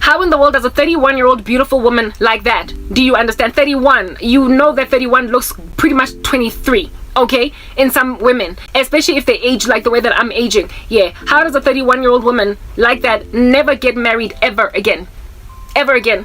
How in the world does a 31-year-old beautiful woman like that, do you understand? 31, you know that 31 looks pretty much 23. Okay, in some women, especially if they age like the way that I'm aging. Yeah, how does a 31-year-old woman like that never get married ever again? Ever again?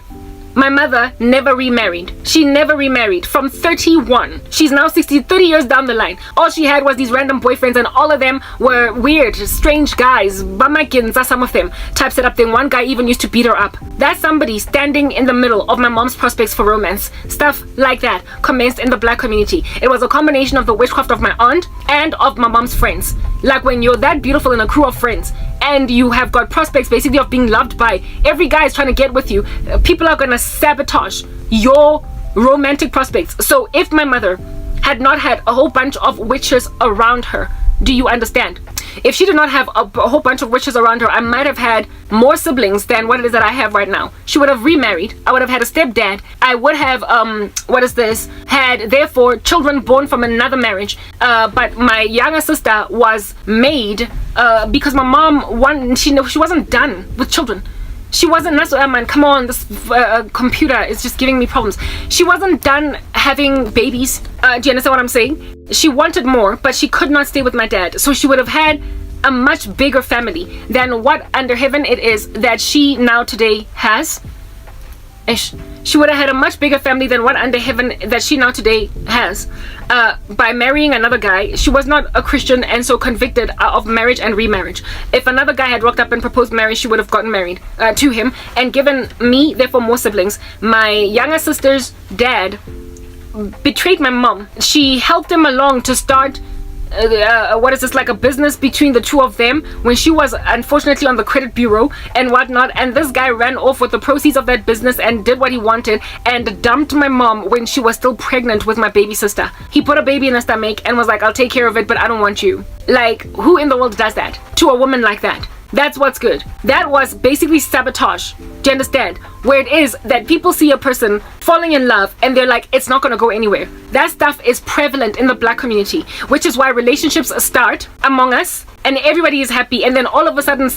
My mother never remarried. She never remarried. From 31, she's now 60, 30 years down the line. All she had was these random boyfriends, and all of them were weird, strange guys. Bamakins, some of them. Types it up thing. One guy even used to beat her up. That's somebody standing in the middle of my mom's prospects for romance. Stuff like that commenced in the black community. It was a combination of the witchcraft of my aunt and of my mom's friends. Like when you're that beautiful in a crew of friends, and you have got prospects basically of being loved by every guy is trying to get with you, people are gonna sabotage your romantic prospects. So if my mother had not had a whole bunch of witches around her, do you understand? If she did not have a whole bunch of witches around her, I might have had more siblings than what it is that I have right now. She would have remarried. I would have had a stepdad. I would have had therefore children born from another marriage. But my younger sister was made because my mom she wasn't done with children. She wasn't, man, come on, this computer is just giving me problems. She wasn't done having babies. Do you understand what I'm saying? She wanted more, but she could not stay with my dad. So she would have had a much bigger family than what under heaven it is that she now today has. She would have had a much bigger family than what under heaven that she now today has. By marrying another guy. She was not a Christian and so convicted of marriage and remarriage. If another guy had walked up and proposed marriage, she would have gotten married to him and given me, therefore, more siblings. My younger sister's dad betrayed my mom. She helped him along to start like a business between the two of them when she was unfortunately on the credit bureau and whatnot, and this guy ran off with the proceeds of that business and did what he wanted and dumped my mom when she was still pregnant with my baby sister. He put a baby in her stomach and was like, I'll take care of it, but I don't want you. Like, who in the world does that to a woman like that? That's what's good. That was basically sabotage. Do you understand? Where it is that people see a person falling in love and they're like, it's not going to go anywhere. That stuff is prevalent in the black community, which is why relationships start among us and everybody is happy, and then all of a sudden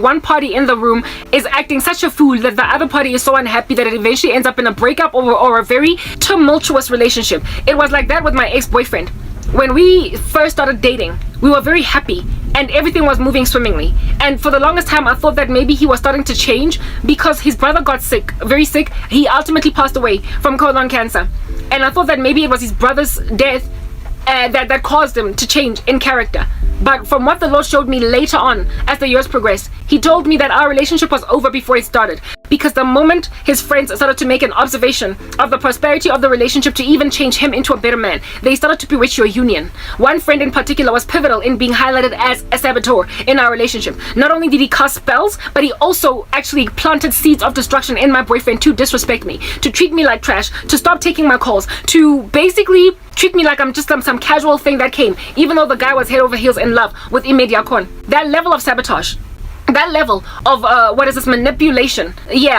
one party in the room is acting such a fool that the other party is so unhappy that it eventually ends up in a breakup or a very tumultuous relationship. It was like that with my ex-boyfriend. When we first started dating, we were very happy and everything was moving swimmingly. And for the longest time, I thought that maybe he was starting to change because his brother got sick, very sick. He ultimately passed away from colon cancer. And I thought that maybe it was his brother's death that caused him to change in character. But from what the Lord showed me later on as the years progressed, he told me that our relationship was over before it started. Because the moment his friends started to make an observation of the prosperity of the relationship to even change him into a better man, they started to bewitch your union. One friend in particular was pivotal in being highlighted as a saboteur in our relationship. Not only did he cast spells, but he also actually planted seeds of destruction in my boyfriend to disrespect me, to treat me like trash, to stop taking my calls, to basically treat me like I'm just some casual thing that came, even though the guy was head over heels in love with Imediacon. That level of sabotage, that level of manipulation,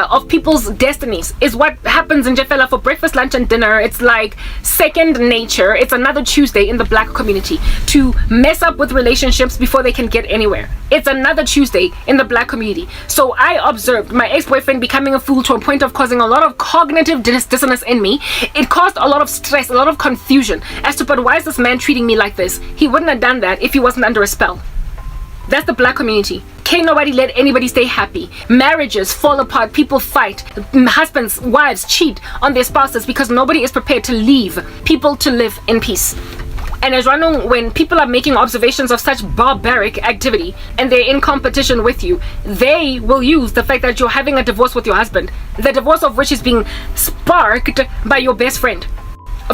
of people's destinies is what happens in Jeffela for breakfast, lunch and dinner. It's like second nature. It's another Tuesday in the black community to mess up with relationships before they can get anywhere. It's another Tuesday in the black community. So I observed my ex-boyfriend becoming a fool to a point of causing a lot of cognitive dissonance in me. It caused a lot of stress, a lot of confusion as to, but why is this man treating me like this? He wouldn't have done that if he wasn't under a spell. That's the black community. Can't nobody let anybody stay happy. Marriages fall apart. People fight. Husbands, wives cheat on their spouses because nobody is prepared to leave people to live in peace. And as Ranong, when people are making observations of such barbaric activity and they're in competition with you, they will use the fact that you're having a divorce with your husband, the divorce of which is being sparked by your best friend.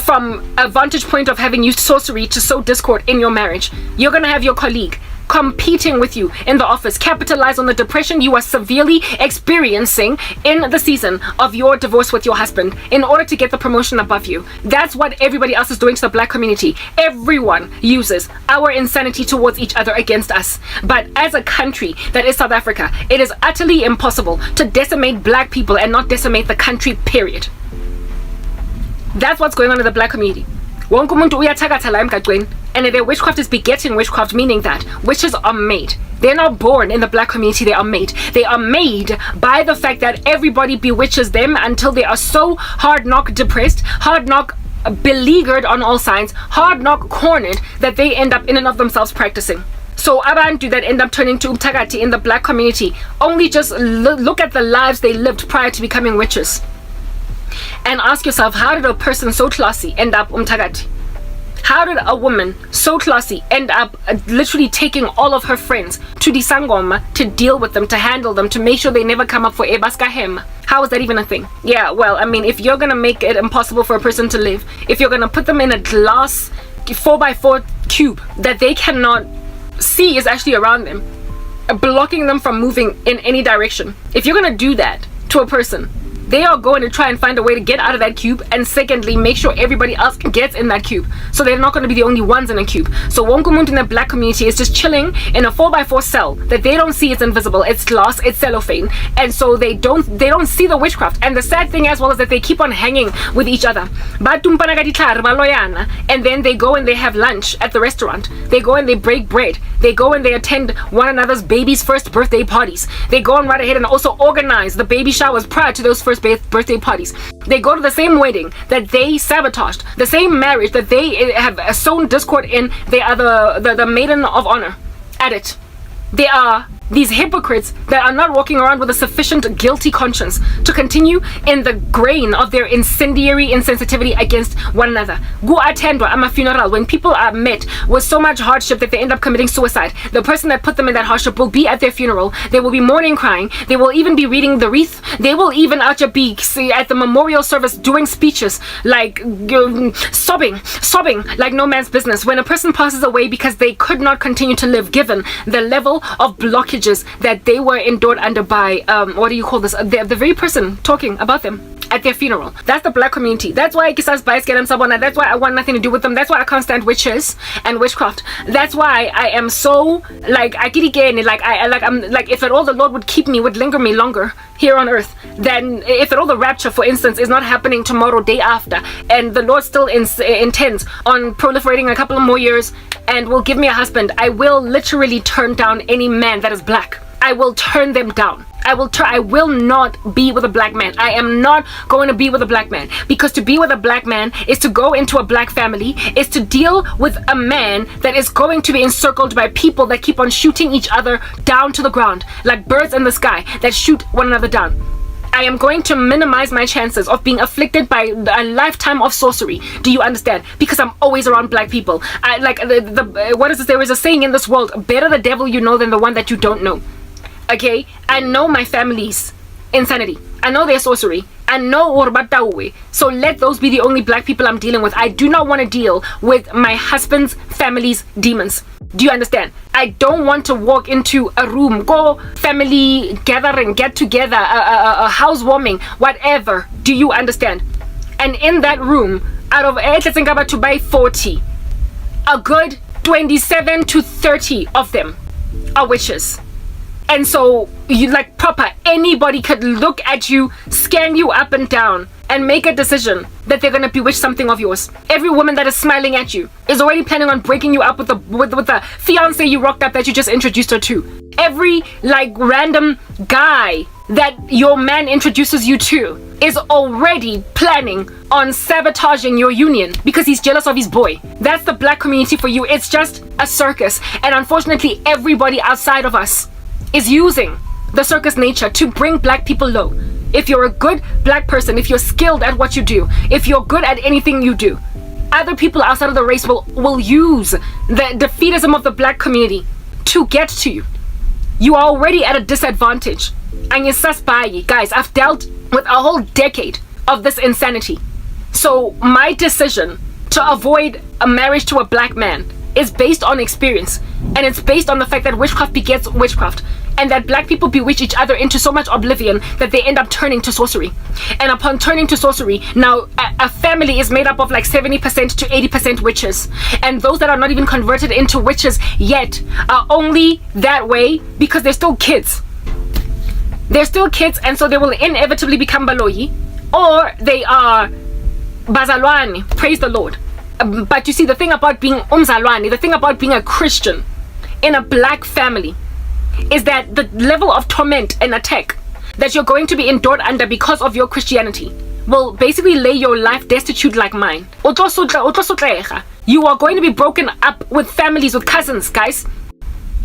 From a vantage point of having used sorcery to sow discord in your marriage, you're going to have your colleague competing with you in the office, capitalize on the depression you are severely experiencing in the season of your divorce with your husband in order to get the promotion above you. That's what everybody else is doing to the black community. Everyone uses our insanity towards each other against us. But as a country that is South Africa, it is utterly impossible to decimate black people and not decimate the country, period. That's what's going on in the black community. Wonke umuntu uyathakatha la emgaqweni And their witchcraft is begetting witchcraft, meaning that witches are made. They're not born in the black community, they are made. They are made by the fact that everybody bewitches them until they are so hard knock depressed, hard knock beleaguered on all sides, hard knock cornered, that they end up in and of themselves practicing. So abantu that end up turning to umthakathi in the black community, only just look at the lives they lived prior to becoming witches. And ask yourself, how did a person so classy end up umthakathi? How did a woman so classy end up literally taking all of her friends to the sangoma to deal with them, to handle them, to make sure they never come up for ebaskahem? How is that even a thing? Yeah, well, I mean, if you're gonna make it impossible for a person to live, if you're gonna put them in a glass 4x4 cube that they cannot see is actually around them, blocking them from moving in any direction, if you're gonna do that to a person, they are going to try and find a way to get out of that cube, and secondly, make sure everybody else gets in that cube. So they're not going to be the only ones in a cube. So wonke umuntu in the black community is just chilling in a 4x4 cell that they don't see. It's invisible, it's glass, it's cellophane, and so they don't see the witchcraft. And the sad thing as well is that they keep on hanging with each other. And then they go and they have lunch at the restaurant. They go and they break bread. They go and they attend one another's baby's first birthday parties. They go on right ahead and also organize the baby showers prior to those first birthday parties. They go to the same wedding that they sabotaged, the same marriage that they have sown discord in. They are the maiden of honor at it. They are these hypocrites that are not walking around with a sufficient guilty conscience to continue in the grain of their incendiary insensitivity against one another. Gu attendwa ama funeral, when people are met with so much hardship that they end up committing suicide, the person that put them in that hardship will be at their funeral. They will be mourning, crying. They will even be reading the wreath. They will even be at the memorial service doing speeches like sobbing like no man's business when a person passes away because they could not continue to live given the level of blockage that they were endured under by what do you call this, the very person talking about them at their funeral. That's the black community. That's why that's why I want nothing to do with them. That's why I can't stand witches and witchcraft. That's why I am so like I'm like, if at all the Lord would keep me, would linger me longer here on earth, then if at all the rapture, for instance, is not happening tomorrow, day after, and the Lord still intends on proliferating a couple of more years and will give me a husband, I will literally turn down any man that is black. I will turn them down. I will not be with a black man. I am not going to be with a black man, because to be with a black man is to go into a black family, is to deal with a man that is going to be encircled by people that keep on shooting each other down to the ground like birds in the sky that shoot one another down. I am going to minimize my chances of being afflicted by a lifetime of sorcery. Do you understand? Because I'm always around black people. I like what is this? There is a saying in this world: better the devil you know than the one that you don't know. Okay, I know my family's insanity. I know their sorcery. I know Orbatawe. So let those be the only black people I'm dealing with. I do not want to deal with my husband's family's demons. Do you understand? I don't want to walk into a room, go family gathering, get together, a housewarming, whatever. Do you understand? And in that room, out of to buy 40, a good 27 to 30 of them are witches. And so you like proper, anybody could look at you, scan you up and down, and make a decision that they're gonna bewitch something of yours. Every woman that is smiling at you is already planning on breaking you up with the fiance you rocked up that you just introduced her to. Every like random guy that your man introduces you to is already planning on sabotaging your union because he's jealous of his boy. That's the black community for you. It's just a circus, and unfortunately everybody outside of us is using the circus nature to bring black people low. If you're a good black person, if you're skilled at what you do, if you're good at anything you do, other people outside of the race will use the defeatism of the black community to get to you. You are already at a disadvantage. And guys, I've dealt with a whole decade of this insanity. So my decision to avoid a marriage to a black man is based on experience, and it's based on the fact that witchcraft begets witchcraft, and that black people bewitch each other into so much oblivion that they end up turning to sorcery. And upon turning to sorcery, now a family is made up of like 70% to 80% witches, and those that are not even converted into witches yet are only that way because they're still kids. They're still kids, and so they will inevitably become baloyi, or they are bazalwane, praise the Lord. But you see, the thing about being umzalwane, the thing about being a Christian in a black family, is that the level of torment and attack that you're going to be endured under because of your Christianity will basically lay your life destitute like mine. You are going to be broken up with families, with cousins, guys.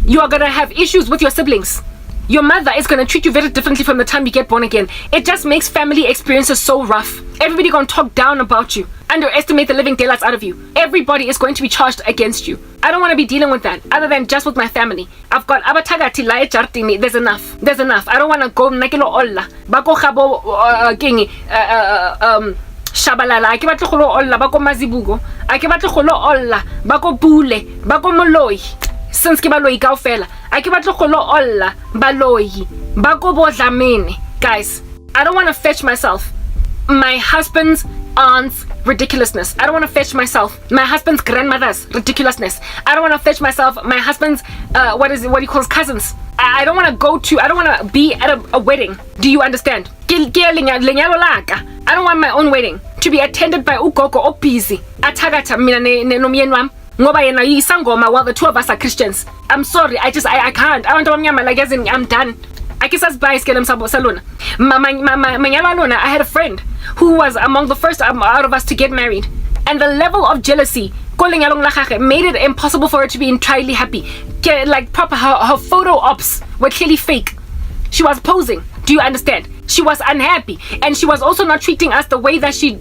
You are going to have issues with your siblings. Your mother is going to treat you very differently from the time you get born again. It just makes family experiences so rough. Everybody going to talk down about you, underestimate the living daylights out of you. Everybody is going to be charged against you. I don't want to be dealing with that other than just with my family. I've got abatagati lae jartini. There's enough. I don't want to go nakelo olla bako khabo kingi shabalala. Ake batlo kholo olla bako mazibugo. Ake batlo kholo olla bako bule bako moloi. Since ke baloi kaofela ake batlo kholo olla baloi bako bodlamene. Guys, I don't want to fetch myself my husband's aunt's ridiculousness. I don't want to fetch myself my husband's grandmother's ridiculousness. I don't want to fetch myself my husband's what he calls cousins. I don't want to be at a wedding. Do you understand? I don't want my own wedding to be attended by ugogo or busy atagata mina nomyeni wami ngoba yena isangoma while the two of us are Christians. I'm sorry, I can't. I want to like as in I'm done. I had a friend who was among the first out of us to get married, and the level of jealousy made it impossible for her to be entirely happy. Like proper, her photo ops were clearly fake. She was posing. Do you understand? She was unhappy, and she was also not treating us the way that she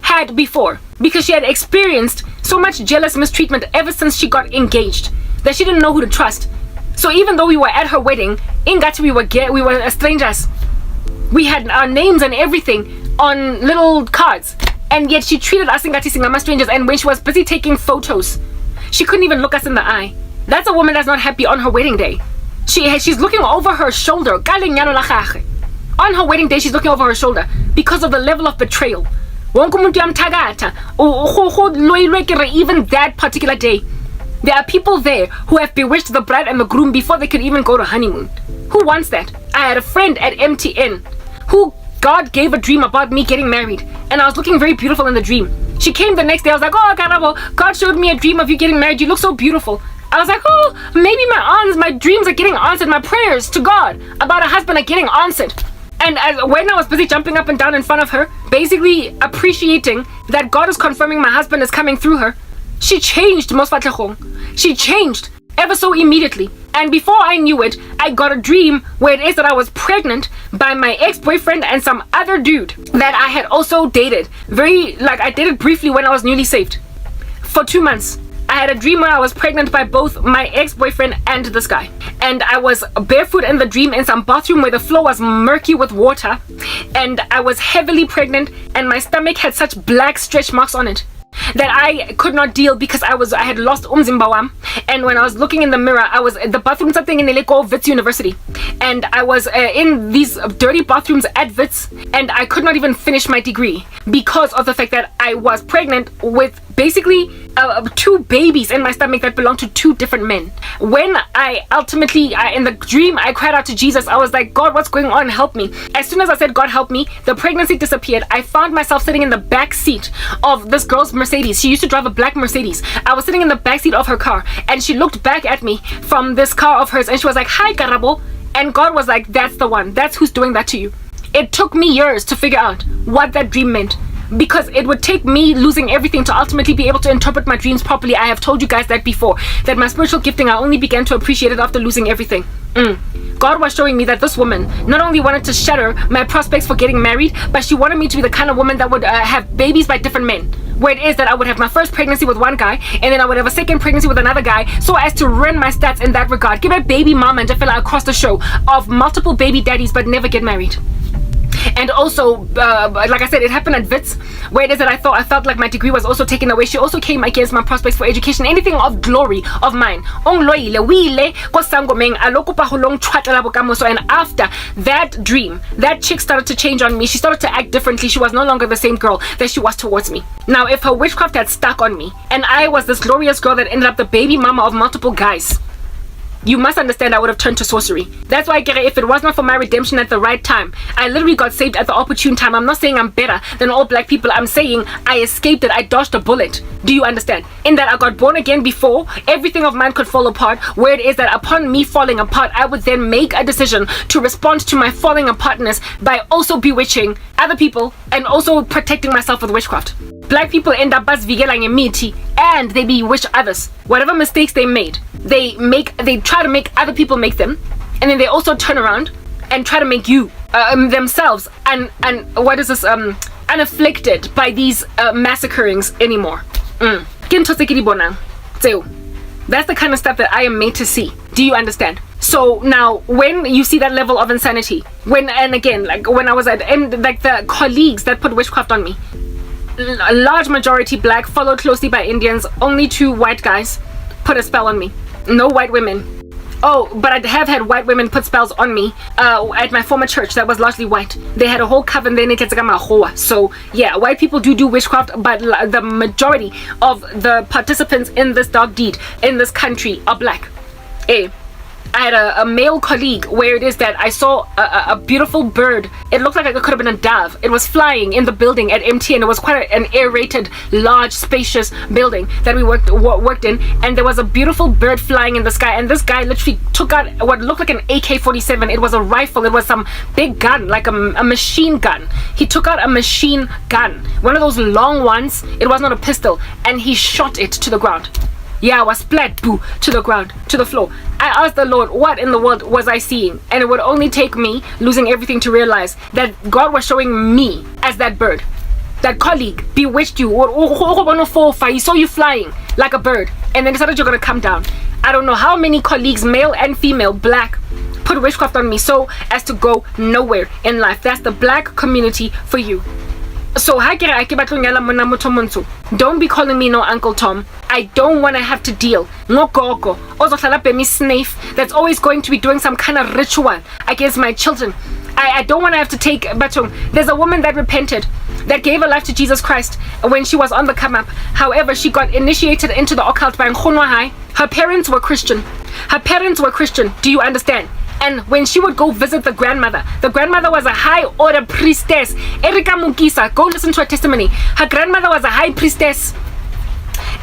had before, because she had experienced so much jealous mistreatment ever since she got engaged that she didn't know who to trust. So even though we were at her wedding, we were strangers. We had our names and everything on little cards, and yet she treated us ingati strangers. And when she was busy taking photos, she couldn't even look us in the eye. That's a woman that's not happy on her wedding day. She's looking over her shoulder. On her wedding day, she's looking over her shoulder because of the level of betrayal. Even that particular day, there are people there who have bewitched the bride and the groom before they could even go to honeymoon. Who wants that? I had a friend at MTN who God gave a dream about me getting married, and I was looking very beautiful in the dream. She came the next day. I was like, oh, Karabo, God showed me a dream of you getting married. You look so beautiful. I was like, oh, maybe my dreams are getting answered. My prayers to God about a husband are getting answered. And when I was busy jumping up and down in front of her, basically appreciating that God is confirming my husband is coming through her, she changed, she changed ever so immediately. And before I knew it, I got a dream where it is that I was pregnant by my ex-boyfriend and some other dude that I had also dated. I dated briefly when I was newly saved. For 2 months. I had a dream where I was pregnant by both my ex-boyfriend and this guy. And I was barefoot in the dream in some bathroom where the floor was murky with water. And I was heavily pregnant, and my stomach had such black stretch marks on it that I could not deal because I had lost umzimba wam. And when I was looking in the mirror, I was at the bathroom something in Eleko Wits University, and I was in these dirty bathrooms at Wits, and I could not even finish my degree because of the fact that I was pregnant with basically 2 babies in my stomach that belonged to 2 different men. When I ultimately in the dream, I cried out to Jesus. I was like, God, what's going on? Help me. As soon as I said, God, help me, the pregnancy disappeared. I found myself sitting in the back seat of this girl's Mercedes. She used to drive a black Mercedes. I was sitting in the back seat of her car, and she looked back at me from this car of hers, and she was like, hi, Karabo. And God was like, that's the one. That's who's doing that to you. It took me years to figure out what that dream meant, because it would take me losing everything to ultimately be able to interpret my dreams properly. I have told you guys that before, that my spiritual gifting, I only began to appreciate it after losing everything. God was showing me that this woman not only wanted to shatter my prospects for getting married, but she wanted me to be the kind of woman that would have babies by different men. Where it is that I would have my first pregnancy with one guy, and then I would have a second pregnancy with another guy, so as to ruin my stats in that regard. Give a baby mama and fella across the show of multiple baby daddies but never get married. And also, like I said, it happened at Wits, where it is that I felt like my degree was also taken away. She also came against my prospects for education, anything of glory of mine. And after that dream, that chick started to change on me. She started to act differently. She was no longer the same girl that she was towards me. Now, if her witchcraft had stuck on me, and I was this glorious girl that ended up the baby mama of multiple guys, You must understand I would have turned to sorcery. That's why, if it was not for my redemption at the right time, I literally got saved at the opportune time. I'm not saying I'm better than all black people. I'm saying I escaped it. I dodged a bullet. Do you understand? In that I got born again before everything of mine could fall apart, where it is that upon me falling apart, I would then make a decision to respond to my falling apartness by also bewitching other people and also protecting myself with witchcraft. Black people end up basvigelang emiti, and they bewitch others. Whatever mistakes they made, they try to make other people make them, and then they also turn around and try to make you themselves and what is this unafflicted by these massacrings anymore. That's the kind of stuff that I am made to see. Do you understand? So now when you see that level of insanity, when I was at the colleagues that put witchcraft on me, a large majority black, followed closely by Indians, only 2 white guys put a spell on me. No white women. Oh, but I have had white women put spells on me at my former church that was largely white. They had a whole coven. So yeah, white people do witchcraft, but the majority of the participants in this dark deed in this country are black. I had a male colleague where it is that I saw a beautiful bird. It looked like it could have been a dove. It was flying in the building at MTN. It was quite an aerated, large, spacious building that we worked in, and there was a beautiful bird flying in the sky, and this guy literally took out what looked like an AK-47. It was a rifle. It was some big gun, like a machine gun. He took out a machine gun, one of those long ones. It was not a pistol, and he shot it to the ground. Yeah, I was splat, boo, to the ground, to the floor. I asked the Lord, what in the world was I seeing? And it would only take me losing everything to realize that God was showing me as that bird. That colleague bewitched you. He saw you flying like a bird, and then decided you're going to come down. I don't know how many colleagues, male and female, black, put witchcraft on me so as to go nowhere in life. That's the black community for you. So don't be calling me no Uncle Tom. I don't want to have to deal. No gogo. That's always going to be doing some kind of ritual against my children. I don't want to have to take Batung. There's a woman that repented, that gave her life to Jesus Christ when she was on the come up. However, she got initiated into the occult by Nkhonwa. Her parents were Christian. Do you understand? And when she would go visit the grandmother was a high order priestess. Erika Mukisa, go listen to her testimony. Her grandmother was a high priestess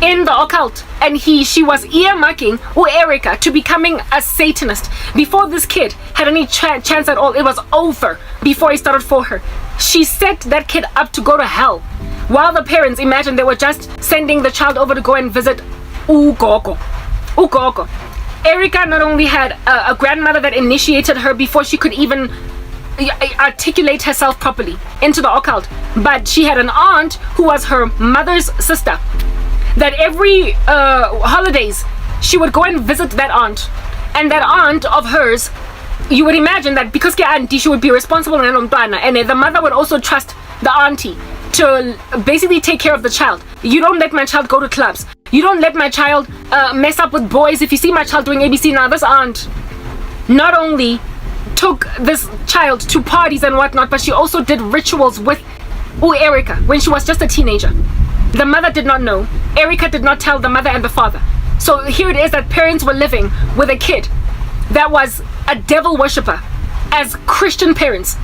in the occult, and she was earmarking Erica to becoming a Satanist. Before this kid had any chance at all, it was over before he started for her. She set that kid up to go to hell, while the parents imagined they were just sending the child over to go and visit Ugogo. Erica not only had a grandmother that initiated her before she could even articulate herself properly into the occult, but she had an aunt who was her mother's sister, that every holidays she would go and visit that aunt. And that aunt of hers, you would imagine that because ke auntie, she would be responsible, and the mother would also trust the auntie to basically take care of the child. You don't let my child go to clubs. You don't let my child mess up with boys. If you see my child doing ABC, now this aunt not only took this child to parties and whatnot, but she also did rituals with Erica when she was just a teenager. The mother did not know. Erica did not tell the mother and the father. So here it is that parents were living with a kid that was a devil worshipper as Christian parents.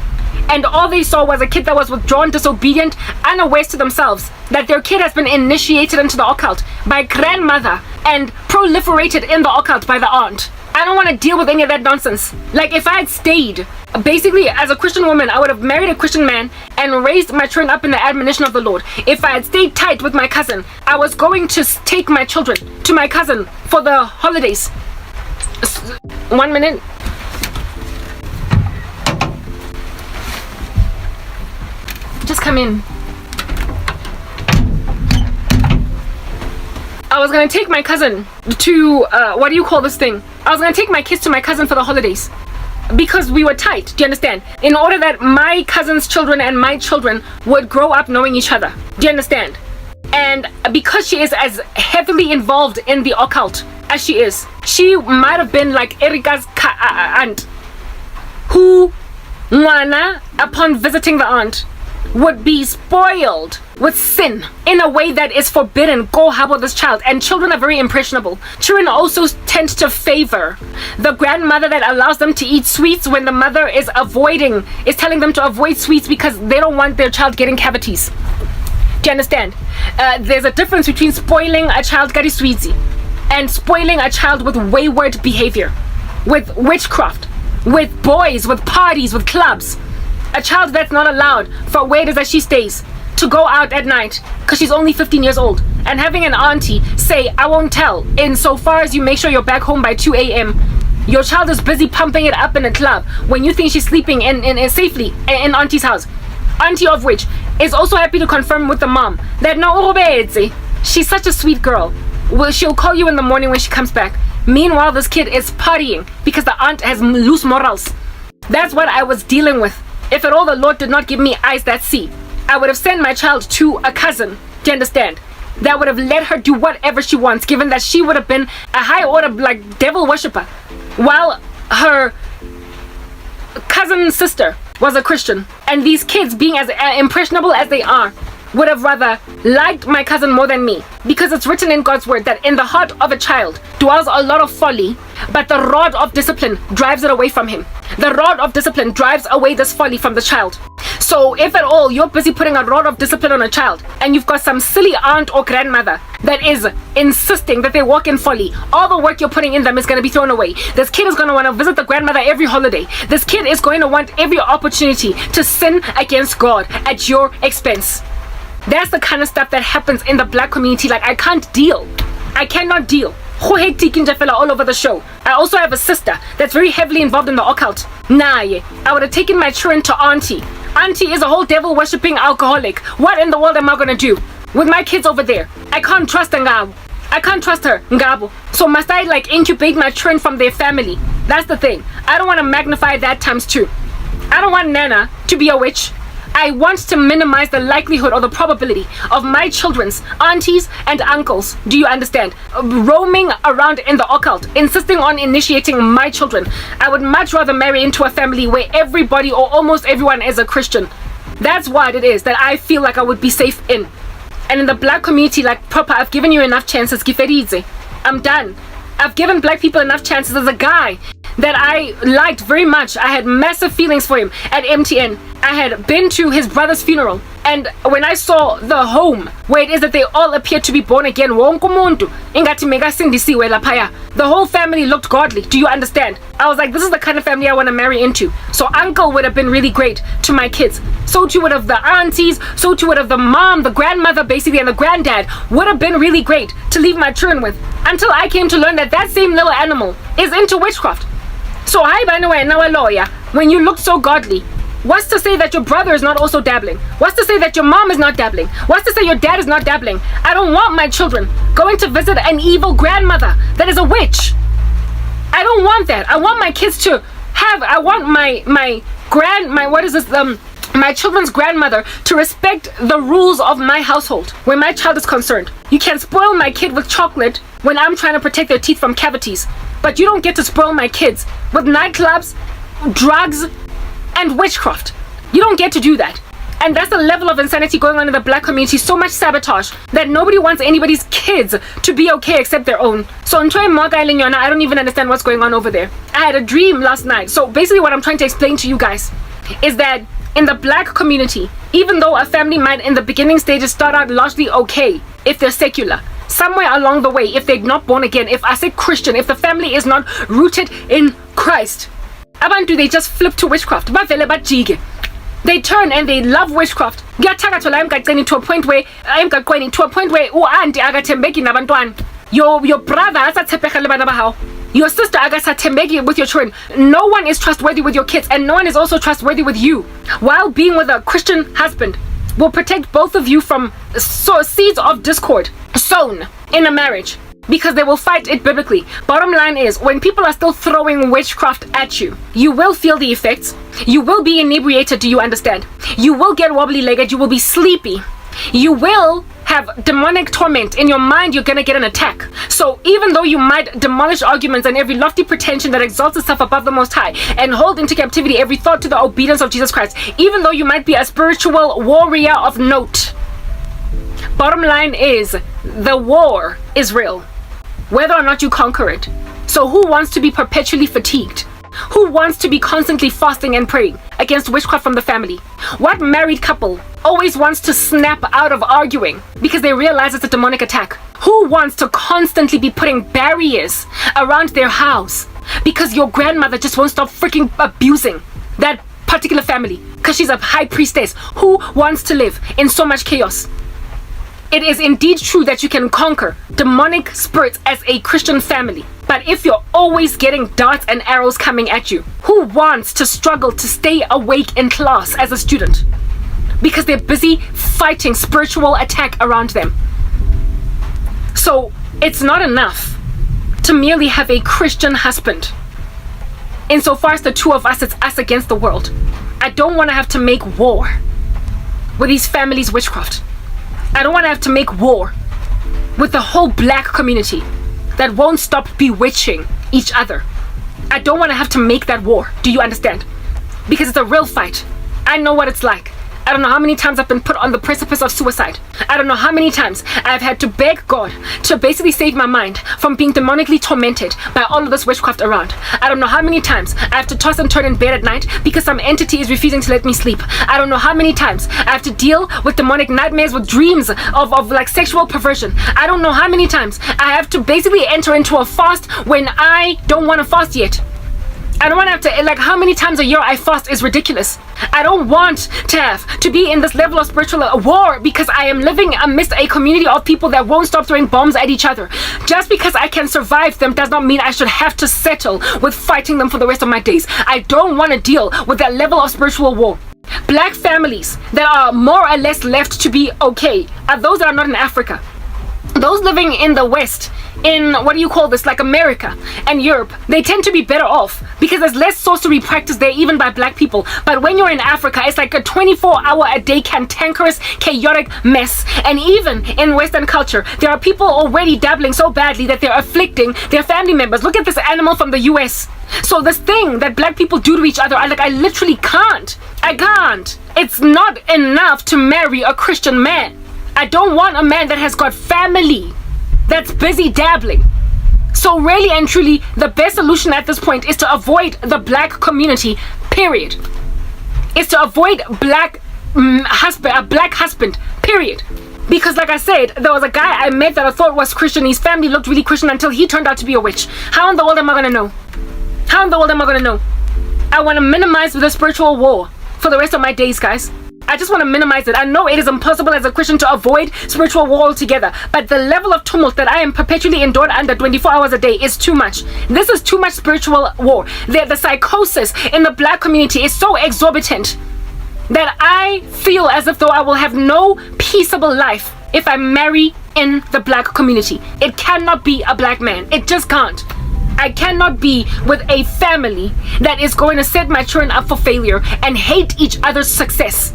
And all they saw was a kid that was withdrawn, disobedient, unaware to themselves that their kid has been initiated into the occult by grandmother and proliferated in the occult by the aunt. I don't want to deal with any of that nonsense. Like, if I had stayed, basically, as a Christian woman, I would have married a Christian man and raised my children up in the admonition of the Lord. If I had stayed tight with my cousin, I was going to take my children to my cousin for the holidays. 1 minute. Just come in. I was gonna take my cousin to what do you call this thing? I was gonna take my kids to my cousin for the holidays because we were tight. Do you understand? In order that my cousin's children and my children would grow up knowing each other. Do you understand? And because she is as heavily involved in the occult as she is, she might have been like Erica's aunt, who, upon visiting the aunt, would be spoiled with sin in a way that is forbidden. Go harbor this child. And children are very impressionable. Children also tend to favor the grandmother that allows them to eat sweets when the mother is telling them to avoid sweets because they don't want their child getting cavities. Do you understand? There's a difference between spoiling a child gari sweetie and spoiling a child with wayward behavior, with witchcraft, with boys, with parties, with clubs. A child that's not allowed, for where it is that she stays, to go out at night because she's only 15 years old, and having an auntie say, I won't tell, insofar as you make sure you're back home by 2 a.m. Your child is busy pumping it up in a club when you think she's sleeping in safely in auntie's house. Auntie of which is also happy to confirm with the mom that no, she's such a sweet girl. Well, she'll call you in the morning when she comes back. Meanwhile, this kid is partying because the aunt has loose morals. That's what I was dealing with. If at all the Lord did not give me eyes that see, I would have sent my child to a cousin, do you understand? That would have let her do whatever she wants, given that she would have been a high order, like, devil worshipper, while her cousin sister was a Christian. And these kids, being as impressionable as they are, would have rather liked my cousin more than me, because it's written in God's word that in the heart of a child dwells a lot of folly, but the rod of discipline drives it away from him. The rod of discipline drives away this folly from the child. So if at all you're busy putting a rod of discipline on a child, and you've got some silly aunt or grandmother that is insisting that they walk in folly, all the work you're putting in them is going to be thrown away. This kid is going to want to visit the grandmother every holiday. This kid is going to want every opportunity to sin against God at your expense. That's the kind of stuff that happens in the black community. Like, I can't deal. I cannot deal. All over the show. I also have a sister that's very heavily involved in the occult. I would have taken my children to auntie. Auntie is a whole devil worshipping alcoholic. What in the world am I gonna do with my kids over there? I can't trust Ngabo. I can't trust her, Ngabo. So must I like incubate my children from their family? That's the thing. I don't want to magnify that times 2. I don't want Nana to be a witch. I want to minimize the likelihood or the probability of my children's aunties and uncles, do you understand, roaming around in the occult, insisting on initiating my children. I would much rather marry into a family where everybody or almost everyone is a Christian. That's what it is that I feel like I would be safe in. And in the black community, like proper, I've given you enough chances. I'm done. I've given black people enough chances. As a guy that I liked very much, I had massive feelings for him at MTN. I had been to his brother's funeral, and when I saw the home where it is that they all appeared to be born again, the whole family looked godly. Do you understand? I was like, this is the kind of family I want to marry into. So uncle would have been really great to my kids. So too would have the aunties, so too would have the mom, the grandmother basically, and the granddad would have been really great to leave my children with, until I came to learn that that same little animal is into witchcraft. So hi, by the way, now a lawyer, when you look so godly, what's to say that your brother is not also dabbling? What's to say that your mom is not dabbling? What's to say your dad is not dabbling? I don't want my children going to visit an evil grandmother that is a witch. I don't want that. I want my kids to have, I want my children's grandmother to respect the rules of my household when my child is concerned. You can spoil my kid with chocolate when I'm trying to protect their teeth from cavities, but you don't get to spoil my kids with nightclubs, drugs, and witchcraft. You don't get to do that. And that's the level of insanity going on in the black community. So much sabotage that nobody wants anybody's kids to be okay except their own. So I don't even understand what's going on over there. I had a dream last night. So basically what I'm trying to explain to you guys is that in the black community, even though a family might in the beginning stages start out largely okay if they're secular, somewhere along the way, if they're not born again, if I say Christian, if the family is not rooted in Christ, abantu, they just flip to witchcraft. They turn and they love witchcraft. To a point where your brother, your sister with your children. No one is trustworthy with your kids, and no one is also trustworthy with you. While being with a Christian husband will protect both of you from seeds of discord sown in a marriage, because they will fight it biblically. Bottom line is, when people are still throwing witchcraft at you, you will feel the effects. You will be inebriated, do you understand? You will get wobbly-legged, you will be sleepy. You will have demonic torment in your mind, you're gonna get an attack. So even though you might demolish arguments and every lofty pretension that exalts itself above the Most High, and hold into captivity every thought to the obedience of Jesus Christ, even though you might be a spiritual warrior of note, bottom line is, the war is real, whether or not you conquer it. So who wants to be perpetually fatigued? Who wants to be constantly fasting and praying against witchcraft from the family? What married couple always wants to snap out of arguing because they realize it's a demonic attack? Who wants to constantly be putting barriers around their house because your grandmother just won't stop freaking abusing that particular family because she's a high priestess? Who wants to live in so much chaos? It is indeed true that you can conquer demonic spirits as a Christian family. But if you're always getting darts and arrows coming at you, who wants to struggle to stay awake in class as a student? Because they're busy fighting spiritual attack around them. So it's not enough to merely have a Christian husband. Insofar as the two of us, it's us against the world. I don't want to have to make war with these families' witchcraft. I don't want to have to make war with the whole black community that won't stop bewitching each other. I don't want to have to make that war. Do you understand? Because it's a real fight. I know what it's like. I don't know how many times I've been put on the precipice of suicide. I don't know how many times I've had to beg God to basically save my mind from being demonically tormented by all of this witchcraft around. I don't know how many times I have to toss and turn in bed at night because some entity is refusing to let me sleep. I don't know how many times I have to deal with demonic nightmares, with dreams of like sexual perversion. I don't know how many times I have to basically enter into a fast when I don't want to fast yet. I don't want to have to, like, how many times a year I fast is ridiculous. I don't want to have to be in this level of spiritual war because I am living amidst a community of people that won't stop throwing bombs at each other. Just because I can survive them does not mean I should have to settle with fighting them for the rest of my days. I don't want to deal with that level of spiritual war. Black families that are more or less left to be okay are those that are not in Africa. Those living in the West, in what do you call this, like America and Europe, they tend to be better off because there's less sorcery practiced there even by black people. But when you're in Africa, it's like a 24-hour-a-day cantankerous, chaotic mess. And even in Western culture, there are people already dabbling so badly that they're afflicting their family members. Look at this animal from the US. So this thing that black people do to each other, I literally can't. I can't. It's not enough to marry a Christian man. I don't want a man that has got family that's busy dabbling. So really and truly, the best solution at this point is to avoid the black community, period. It's to avoid a black husband, period. Because like I said, there was a guy I met that I thought was Christian. His family looked really Christian until he turned out to be a witch. How in the world am I going to know? How in the world am I going to know? I want to minimize the spiritual war for the rest of my days, guys. I just want to minimize it. I know it is impossible as a Christian to avoid spiritual war altogether, but the level of tumult that I am perpetually endured under 24 hours a day is too much. This is too much spiritual war. The psychosis in the black community is so exorbitant that I feel as if though I will have no peaceable life if I marry in the black community. It cannot be a black man. It just can't. I cannot be with a family that is going to set my children up for failure and hate each other's success.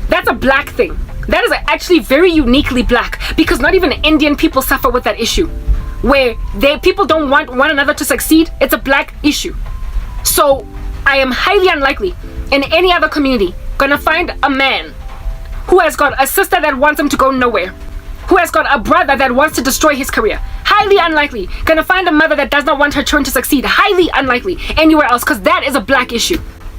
That's a black thing. That is actually very uniquely black, because not even Indian people suffer with that issue where people don't want one another to succeed. It's a black issue. So I am highly unlikely in any other community gonna find a man who has got a sister that wants him to go nowhere, who has got a brother that wants to destroy his career. Highly unlikely gonna find a mother that does not want her children to succeed. Highly unlikely anywhere else, because that is a black issue.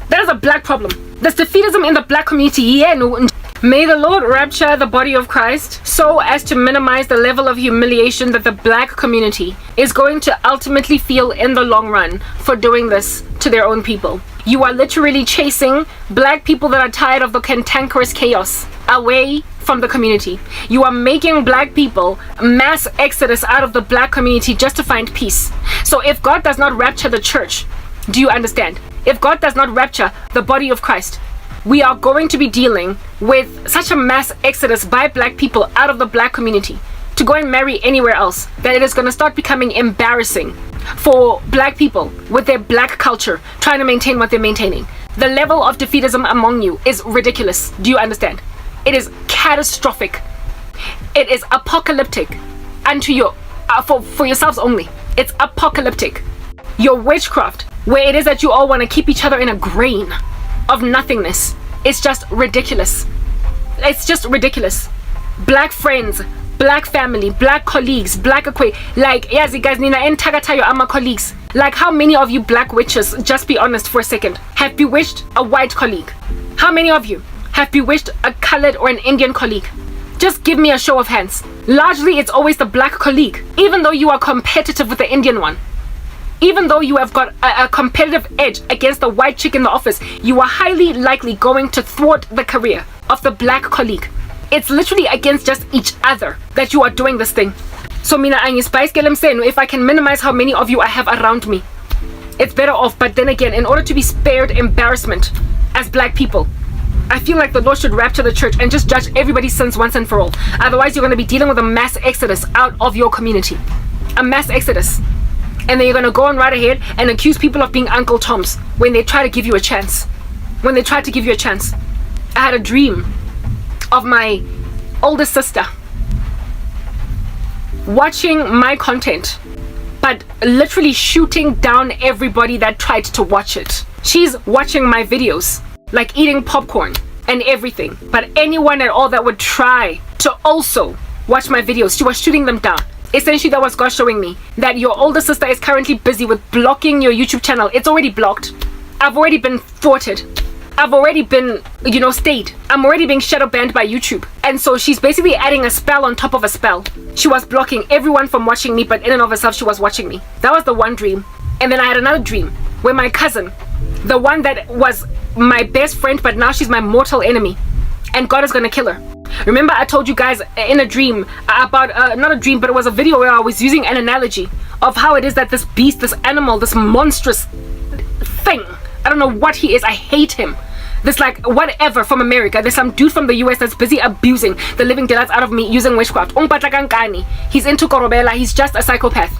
That is a black problem. There's defeatism in the black community. Yeah, no. May the Lord rapture the body of Christ so as to minimize the level of humiliation that the black community is going to ultimately feel in the long run for doing this to their own people. You are literally chasing black people that are tired of the cantankerous chaos away from the community. You are making black people mass exodus out of the black community just to find peace. So if God does not rapture the church, do you understand? If God does not rapture the body of Christ, we are going to be dealing with such a mass exodus by black people out of the black community to go and marry anywhere else that it is going to start becoming embarrassing for black people with their black culture trying to maintain what they're maintaining. The level of defeatism among you is ridiculous. Do you understand? It is catastrophic. It is apocalyptic unto your for yourselves only. It's apocalyptic. Your witchcraft, where it is that you all want to keep each other in a grain of nothingness, it's just ridiculous. It's just ridiculous. Black friends, black family, black colleagues, black like, yes, you guys, Nina and Tagatayo are my colleagues. Like, how many of you black witches, just be honest for a second, have bewitched a white colleague? How many of you have bewitched a colored or an Indian colleague? Just give me a show of hands. Largely, it's always the black colleague, even though you are competitive with the Indian one. Even though you have got a competitive edge against the white chick in the office, you are highly likely going to thwart the career of the black colleague. It's literally against just each other that you are doing this thing. So mina if I can minimize how many of you I have around me, it's better off. But then again, in order to be spared embarrassment as black people, I feel like the Lord should rapture the church and just judge everybody's sins once and for all. Otherwise, you're going to be dealing with a mass exodus out of your community. A mass exodus. And then you're going to go on right ahead and accuse people of being Uncle Toms when they try to give you a chance. When they try to give you a chance. I had a dream of my older sister watching my content, but literally shooting down everybody that tried to watch it. She's watching my videos, like eating popcorn and everything. But anyone at all that would try to also watch my videos, she was shooting them down. Essentially, that was God showing me that your older sister is currently busy with blocking your YouTube channel. It's already blocked. I've already been thwarted. I've already been, stayed. I'm already being shadow banned by YouTube. And so she's basically adding a spell on top of a spell. She was blocking everyone from watching me, but in and of herself, she was watching me. That was the one dream. And then I had another dream where my cousin, the one that was my best friend, but now she's my mortal enemy, and God is going to kill her. Remember, I told you guys in a dream about, not a dream, but it was a video where I was using an analogy of how it is that this beast, this animal, this monstrous thing, I don't know what he is, I hate him. This like whatever from America, there's some dude from the US that's busy abusing the living daylights out of me using witchcraft. He's into korobela, he's just a psychopath.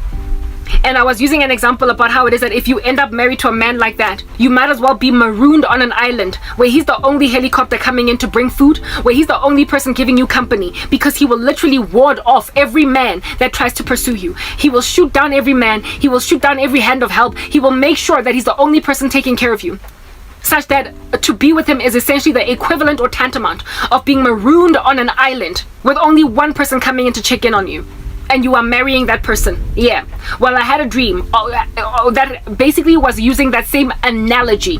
And I was using an example about how it is that if you end up married to a man like that, you might as well be marooned on an island where he's the only helicopter coming in to bring food, where he's the only person giving you company, because he will literally ward off every man that tries to pursue you. He will shoot down every man, he will shoot down every hand of help, he will make sure that he's the only person taking care of you. Such that to be with him is essentially the equivalent or tantamount of being marooned on an island with only one person coming in to check in on you. And you are marrying that person. Yeah. Well, I had a dream that basically was using that same analogy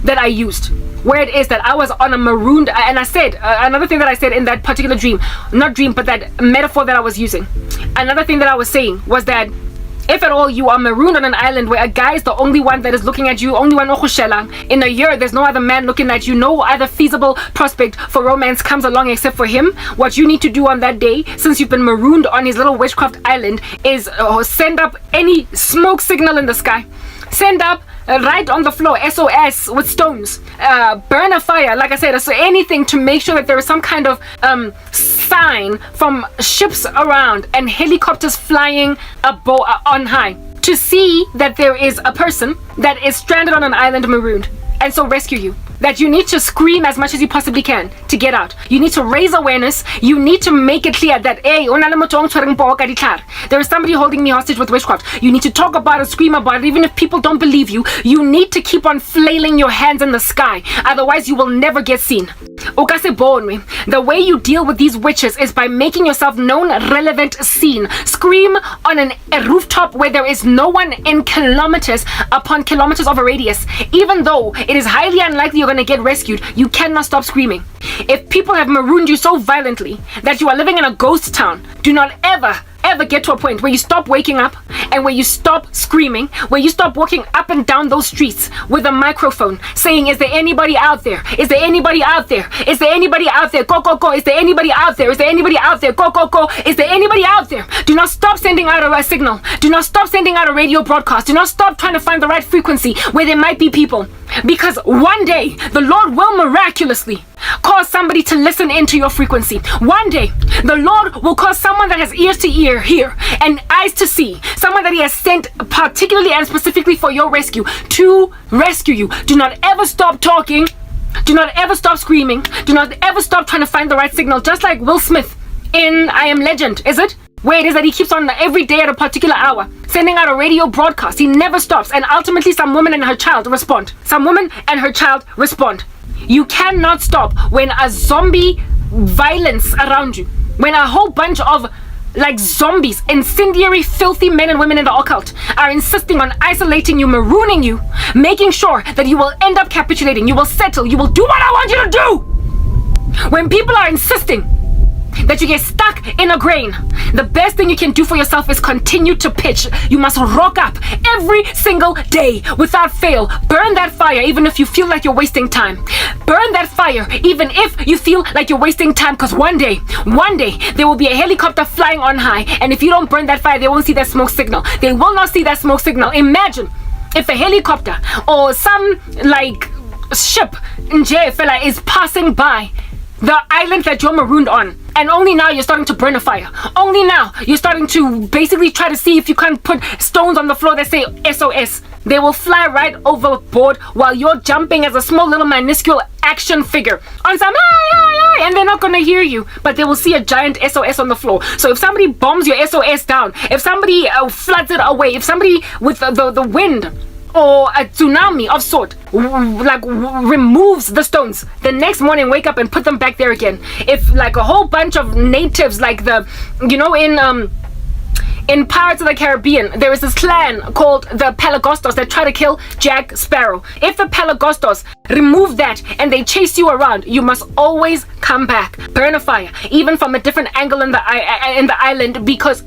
that I used, where it is that I was on a marooned, and I said another thing that I said in that particular dream, not dream, but that metaphor that I was using. Another thing that I was saying was that if at all you are marooned on an island where a guy is the only one that is looking at you, only one in a year there's no other man looking at you, no other feasible prospect for romance comes along except for him, what you need to do on that day, since you've been marooned on his little witchcraft island, is send up any smoke signal in the sky. Send up right on the floor, SOS with stones, burn a fire, like I said, so anything to make sure that there is some kind of sign from ships around and helicopters flying on high to see that there is a person that is stranded on an island marooned, and so rescue you. That you need to scream as much as you possibly can to get out. You need to raise awareness. You need to make it clear that, hey, there is somebody holding me hostage with witchcraft. You need to talk about it, scream about it, even if people don't believe you. You need to keep on flailing your hands in the sky. Otherwise, you will never get seen. The way you deal with these witches is by making yourself known, relevant, seen. Scream on a rooftop where there is no one in kilometers upon kilometers of a radius. Even though it is highly unlikely you're going to get rescued, you cannot stop screaming. If people have marooned you so violently that you are living in a ghost town, do not ever get to a point where you stop waking up and where you stop screaming, where you stop walking up and down those streets with a microphone saying, is there anybody out there? Is there anybody out there? Is there anybody out there? Go, go, go. Is there anybody out there? Is there anybody out there? Go, go, go. Is there anybody out there? Do not stop sending out a signal. Do not stop sending out a radio broadcast. Do not stop trying to find the right frequency where there might be people. Because one day, the Lord will miraculously cause somebody to listen into your frequency. One day, the Lord will cause someone that has ears to hear and eyes to see, someone that he has sent particularly and specifically for your rescue, to rescue you. Do not ever stop talking. Do not ever stop screaming. Do not ever stop trying to find the right signal. Just like Will Smith in I Am Legend, is it? Where it is that he keeps on every day at a particular hour, sending out a radio broadcast. He never stops. And ultimately, some woman and her child respond. Some woman and her child respond. You cannot stop when a zombie violence around you, when a whole bunch of like zombies, incendiary, filthy men and women in the occult are insisting on isolating you, marooning you, making sure that you will end up capitulating, you will settle, you will do what I want you to do. When people are insisting that you get stuck in a grain, the best thing you can do for yourself is continue to pitch. You must rock up every single day without fail. Burn that fire even if you feel like you're wasting time. Burn that fire even if you feel like you're wasting time, because one day there will be a helicopter flying on high, and if you don't burn that fire, they won't see that smoke signal. They will not see that smoke signal. Imagine if a helicopter or some like ship in fella is passing by the island that you're marooned on, and only now you're starting to burn a fire. Only now you're starting to basically try to see if you can put stones on the floor that say SOS. They will fly right overboard while you're jumping as a small little minuscule action figure on some and they're not gonna hear you, but they will see a giant SOS on the floor. So if somebody bombs your SOS down, if somebody floods it away, if somebody with the wind or a tsunami of sort removes the stones, the next morning wake up and put them back there again. If like a whole bunch of natives, like the in Pirates of the Caribbean, there is this clan called the Pelagostos that try to kill Jack Sparrow. If the Pelagostos remove that and they chase you around, you must always come back. Burn a fire, even from a different angle in the island, because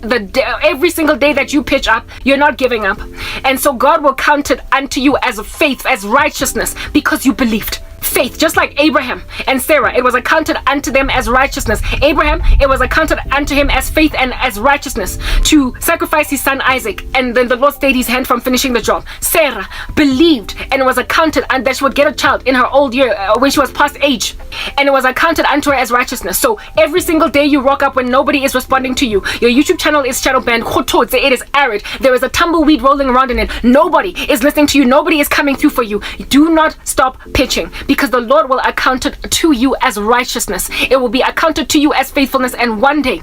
every single day that you pitch up, you're not giving up. And so God will count it unto you as faith, as righteousness, because you believed. Faith, just like Abraham and Sarah, it was accounted unto them as righteousness. Abraham, it was accounted unto him as faith and as righteousness to sacrifice his son Isaac, and then the Lord stayed his hand from finishing the job. Sarah believed, and it was accounted and that she would get a child in her old year when she was past age, and it was accounted unto her as righteousness. So every single day you rock up when nobody is responding to you, your YouTube channel is shadow banned, it is arid, there is a tumbleweed rolling around in it, nobody is listening to you, nobody is coming through for you. Do not stop pitching, because the Lord will account it to you as righteousness. It will be accounted to you as faithfulness, and one day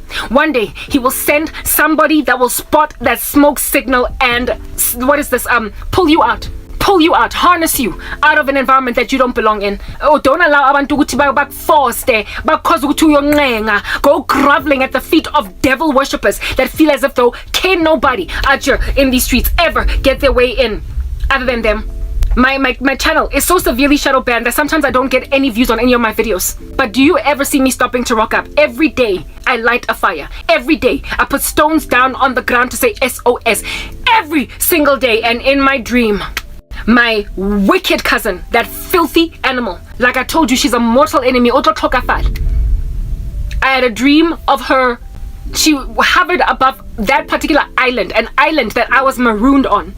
he will send somebody that will spot that smoke signal and pull you out, harness you out of an environment that you don't belong in. Oh, don't allow abantu ukuthi bakuforce because go groveling at the feet of devil worshippers that feel as if though can nobody out here in these streets ever get their way in other than them. My channel is so severely shadow banned that sometimes I don't get any views on any of my videos. But do you ever see me stopping to rock up? Every day I light a fire. Every day I put stones down on the ground to say SOS. Every single day. And in my dream, my wicked cousin, that filthy animal, like I told you, she's a mortal enemy, I had a dream of her. She hovered above that particular island, an island that I was marooned on.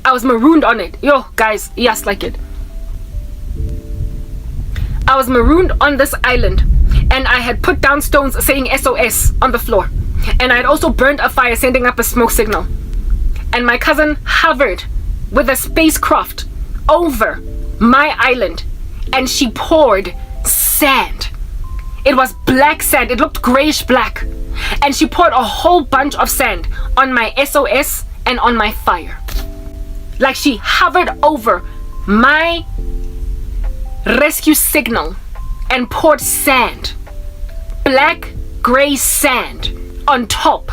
I was marooned on it. Yo, guys, yes, like it. I was marooned on this island, and I had put down stones saying SOS on the floor. And I had also burned a fire sending up a smoke signal. And my cousin hovered with a spacecraft over my island, and she poured sand. It was black sand. It looked grayish black. And she poured a whole bunch of sand on my SOS and on my fire. Like she hovered over my rescue signal and poured sand, black gray sand, on top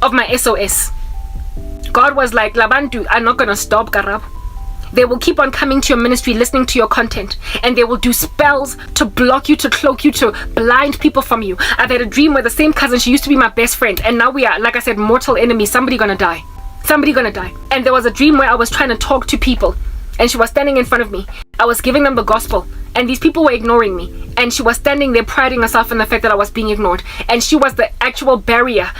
of my SOS. God was like, Labantu are not gonna stop, Karab. They will keep on coming to your ministry, listening to your content, and they will do spells to block you, to cloak you, to blind people from you. I've had a dream where the same cousin, she used to be my best friend, and now we are, like I said, mortal enemies. Somebody gonna die. And there was a dream where I was trying to talk to people, and she was standing in front of me. I was giving them the gospel, and these people were ignoring me, and she was standing there priding herself in the fact that I was being ignored, and she was the actual barrier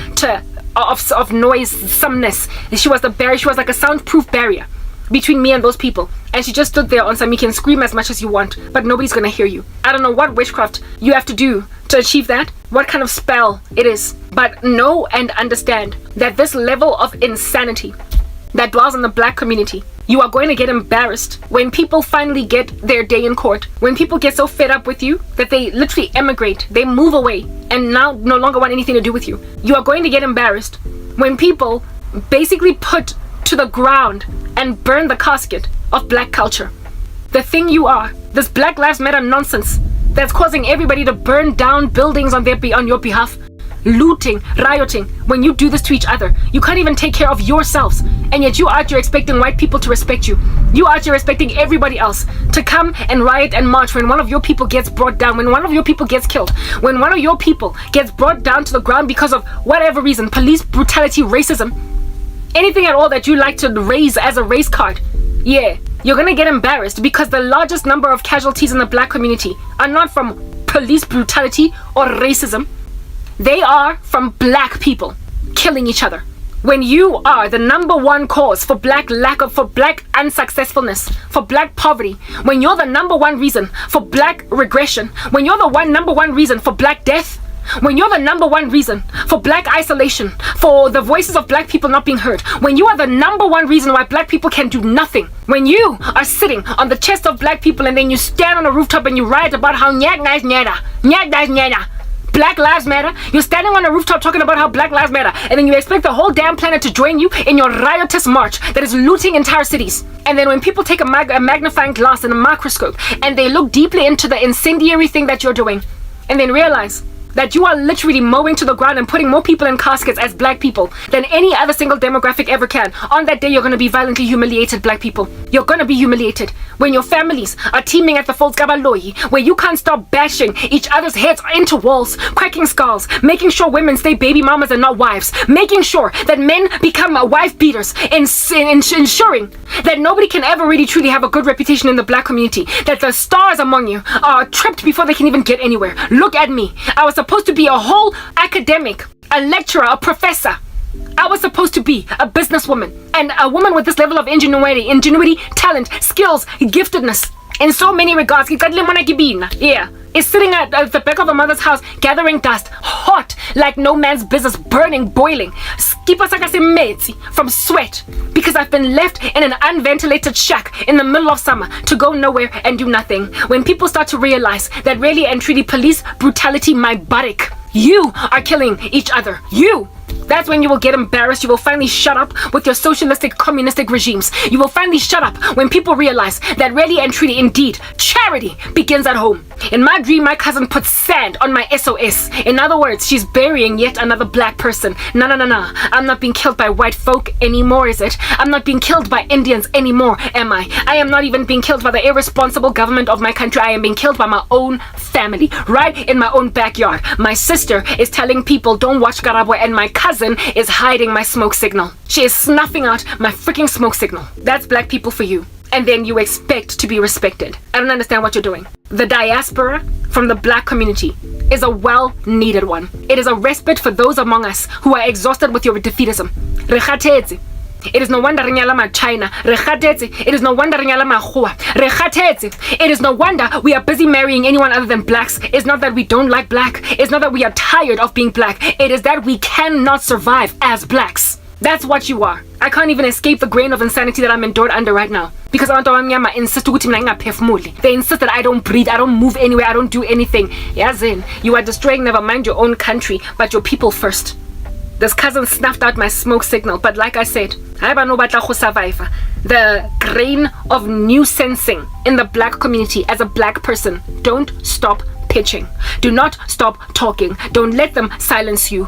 of noisomeness. She was the barrier. She was like a soundproof barrier between me and those people, and she just stood there on some, you can scream as much as you want, but nobody's gonna hear you. I don't know what witchcraft you have to do to achieve that, what kind of spell it is, but know and understand that this level of insanity that dwells in the black community, you are going to get embarrassed when people finally get their day in court, when people get so fed up with you that they literally emigrate, they move away, and now no longer want anything to do with you. You are going to get embarrassed when people basically put to the ground and burn the casket of black culture. The thing you are, this Black Lives Matter nonsense that's causing everybody to burn down buildings on your behalf, looting, rioting. When you do this to each other, you can't even take care of yourselves, and yet you out here expecting white people to respect you. You out here expecting everybody else to come and riot and march when one of your people gets brought down, when one of your people gets killed, when one of your people gets brought down to the ground because of whatever reason, police brutality, racism, anything at all that you like to raise as a race card. Yeah, you're gonna get embarrassed because the largest number of casualties in the black community are not from police brutality or racism. They are from black people killing each other. When you are the number one cause for black unsuccessfulness, for black poverty, when you're the number one reason for black regression, when you're the number one reason for black death, when you're the number one reason for black isolation, for the voices of black people not being heard, when you are the number one reason why black people can do nothing, when you are sitting on the chest of black people and then you stand on a rooftop and you write about how Black Lives Matter, you're standing on a rooftop talking about how Black Lives Matter, and then you expect the whole damn planet to join you in your riotous march that is looting entire cities. And then when people take a magnifying glass and a microscope and they look deeply into the incendiary thing that you're doing, and then realize that you are literally mowing to the ground and putting more people in caskets as black people than any other single demographic ever can. On that day, you're going to be violently humiliated, black people. You're going to be humiliated when your families are teaming at the Folds Kabaloi, where you can't stop bashing each other's heads into walls, cracking skulls, making sure women stay baby mamas and not wives, making sure that men become wife beaters, ensuring that nobody can ever really truly have a good reputation in the black community, that the stars among you are tripped before they can even get anywhere. Look at me. I was supposed to be a whole academic, a lecturer, a professor. I was supposed to be a businesswoman and a woman with this level of ingenuity, talent, skills, giftedness in so many regards. Yeah, is sitting at the back of a mother's house gathering dust, hot like no man's business, burning, boiling, from sweat, because I've been left in an unventilated shack in the middle of summer to go nowhere and do nothing. When people start to realize that really and truly police brutality, my buttock, you are killing each other. That's when you will get embarrassed. You will finally shut up with your socialistic, communistic regimes. You will finally shut up when people realize that really and truly, indeed, charity begins at home. In my dream, my cousin put sand on my SOS. In other words, she's burying yet another black person. No. I'm not being killed by white folk anymore, is it? I'm not being killed by Indians anymore, am I? I am not even being killed by the irresponsible government of my country. I am being killed by my own family, right in my own backyard. My sister is telling people don't watch Karabo, and my cousin is hiding my smoke signal. She is snuffing out my freaking smoke signal. That's black people for you. And then you expect to be respected. I don't understand what you're doing. The diaspora from the black community is a well-needed one. It is a respite for those among us who are exhausted with your defeatism. It is no wonder China. It is no wonder It is no wonder we are busy marrying anyone other than blacks. It's not that we don't like black. It's not that we are tired of being black. It is that we cannot survive as blacks. That's what you are. I can't even escape the grain of insanity that I'm endured under right now. Because abantu insist they insist that I don't breathe, I don't move anywhere, I don't do anything. Yazin, you are destroying never mind your own country, but your people first. This cousin snuffed out my smoke signal, but like I said, the grain of new sensing in the black community as a black person. Don't stop pitching. Do not stop talking. Don't let them silence you.